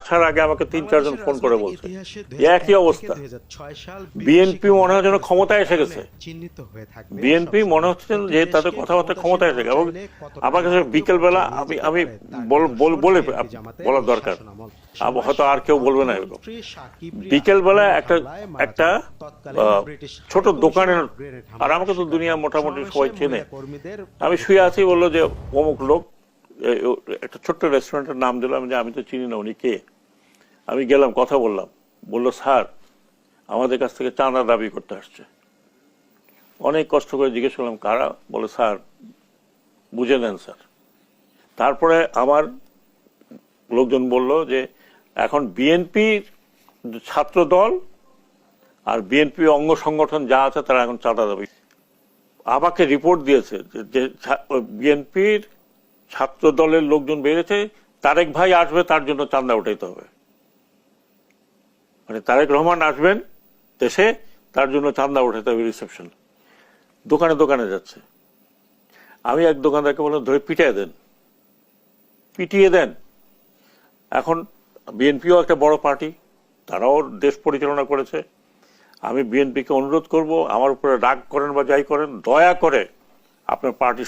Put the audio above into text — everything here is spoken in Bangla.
আসার আগে আমাকে 3-4 জন ফোন করে বলছে একই অবস্থা, বিএনপি মনে হয় যেন ক্ষমতায় এসে গেছে, বিএনপি মনে হচ্ছে যে তাদের কথাবার্তা ক্ষমতায় এসে গেছে। এবং আমার কাছে বিকেলবেলা আমি বলে বলার দরকার, হয়তো আর কেউ বলবে না এরকম, বিকেলবেলা একটা ছোট দোকানের, আর আমাকে তো দুনিয়া মোটামুটি সবাই চেনে, আমি শুয়ে আছি, বললো যে অমুক লোক, একটা ছোট্ট রেস্টুরেন্টের নাম দিলাম, যে আমি তো চিনি না উনি কে। আমি গেলাম, কথা বললাম, বললো স্যার আমাদের কাছ থেকে চাঁদা দাবি করতে আসছে। অনেক কষ্ট করে জিজ্ঞেস করলাম কারা, বলে স্যার বুঝে নেন স্যার। তারপরে আমার লোকজন বলল যে এখন বিএনপির ছাত্র দল আর বিএনপি অঙ্গ সংগঠন যা আছে তারা এখন চাঁদা দাবি। আমাকে রিপোর্ট দিয়েছে যে বিএনপির ছাত্র দলের লোকজন বেরিয়েছে, তারেক ভাই আসবে তার জন্য চাঁদা উঠাইতে হবে, মানে তারেক রহমান আসবেন দেশে, তার জন্য চাঁদা উঠাইতে হবে রিসেপশন। দোকানে দোকানে যাচ্ছে। আমি এক দোকানদারকে বললাম ধরে পিটিয়ে দেন। এখন বিএনপিও একটা বড় পার্টি, তারাও দেশ পরিচালনা করেছে। আমি বিএনপিকে অনুরোধ করব, আমার উপরে রাগ করেন বা যাই করেন, দয়া করে আপনার পার্টি